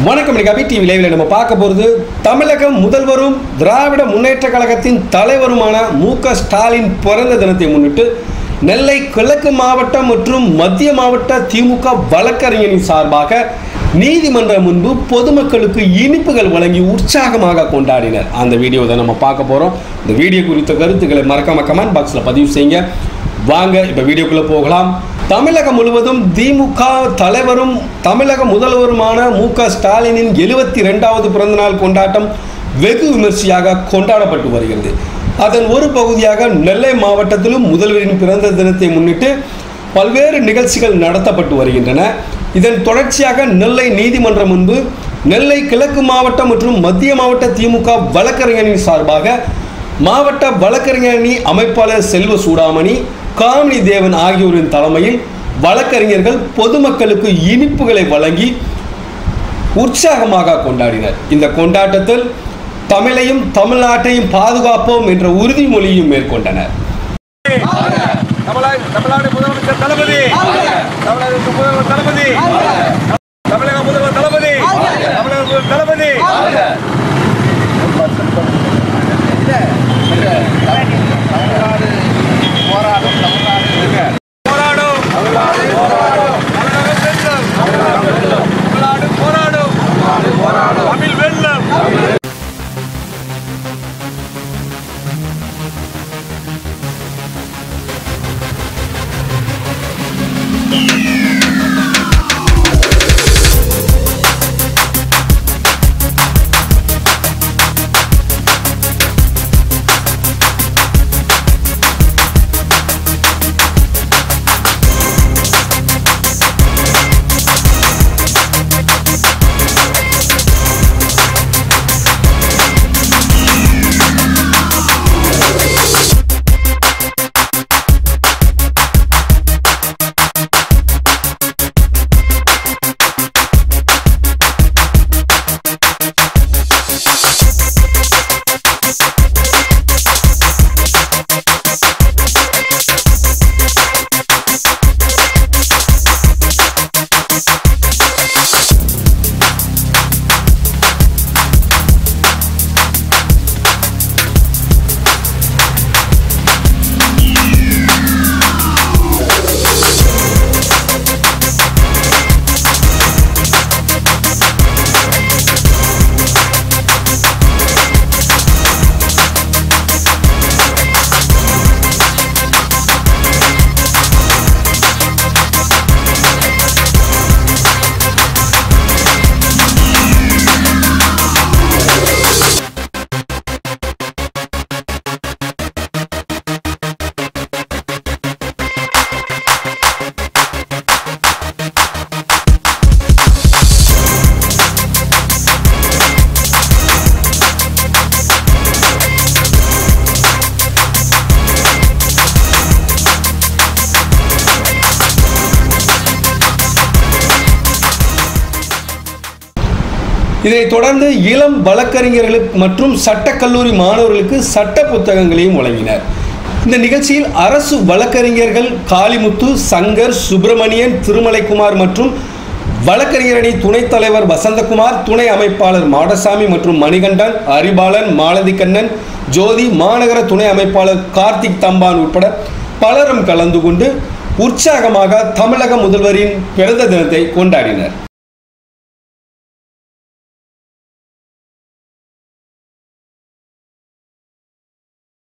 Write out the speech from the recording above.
வணக்கம். அபி டிவி லைவ்ல நம்ம பார்க்க போகிறது தமிழக முதல்வரும் திராவிட முன்னேற்ற கழகத்தின் தலைவருமான மு.க. ஸ்டாலின் பிறந்த தினத்தை முன்னிட்டு நெல்லை கிழக்கு மாவட்டம் மற்றும் மத்திய மாவட்ட திமுக வழக்கறிஞரின் சார்பாக நீதிமன்றம் முன்பு பொதுமக்களுக்கு இனிப்புகள் வழங்கி உற்சாகமாக கொண்டாடினர். அந்த வீடியோ தான் நம்ம பார்க்க போகிறோம். இந்த வீடியோ குறித்த கருத்துக்களை மறக்காம கமெண்ட் பாக்ஸில் பதிவு செய்யுங்க. வாங்க இப்போ வீடியோக்குள்ளே போகலாம். தமிழகம் முழுவதும் திமுக தலைவரும் தமிழக முதல்வருமான மு.க. ஸ்டாலினின் 72வது பிறந்தநாள் கொண்டாட்டம் வெகு விமர்சையாக கொண்டாடப்பட்டு வருகிறது. அதன் ஒரு பகுதியாக நெல்லை மாவட்டத்திலும் முதல்வரின் பிறந்த தினத்தை முன்னிட்டு பல்வேறு நிகழ்ச்சிகள் நடத்தப்பட்டு வருகின்றன. இதன் தொடர்ச்சியாக நெல்லை நீதிமன்றம் முன்பு நெல்லை கிழக்கு மாவட்டம் மற்றும் மத்திய மாவட்ட திமுக வழக்கறிஞரின் சார்பாக மாவட்ட வழக்கறிஞரணி அமைப்பாளர் செல்வ சூடாமணி, காமினி தேவன் ஆகியோரின் தலைமையில் வழக்கறிஞர்கள் பொதுமக்களுக்கு இனிப்புகளை வழங்கி உற்சாகமாக கொண்டாடினர். இந்த கொண்டாட்டத்தில் தமிழையும் தமிழ்நாட்டையும் பாதுகாப்போம் என்ற உறுதிமொழியும் மேற்கொண்டனர். தமிழ்நாடு முதலமைச்சர் தளபதி, தமிழக முதல்வர் தளபதி, தமிழக முதல்வர் தளபதி, தமிழக முதல்வர் தளபதி. தமிழ்நாடு போராடும், போராடும், தமிழ்நாடு போராடும், தமிழ்நாடு போராடும், தமிழ் வெல்லம். இதைத் தொடர்ந்து இளம் வழக்கறிஞர்களுக்கு மற்றும் சட்டக்கல்லூரி மாணவர்களுக்கு சட்ட புத்தகங்களையும் வழங்கினர். இந்த நிகழ்ச்சியில் அரசு வழக்கறிஞர்கள் காளிமுத்து, சங்கர், சுப்பிரமணியன், திருமலைக்குமார் மற்றும் வழக்கறிஞரணி துணைத் தலைவர் வசந்தகுமார், துணை அமைப்பாளர் மாடசாமி மற்றும் மணிகண்டன், அறிபாலன், மாலதிக்கண்ணன், ஜோதி, மாநகர துணை அமைப்பாளர் கார்த்திக் தம்பான் உட்பட பலரும் கலந்து கொண்டு உற்சாகமாக தமிழக முதல்வரின் பிறந்த தினத்தை கொண்டாடினர்.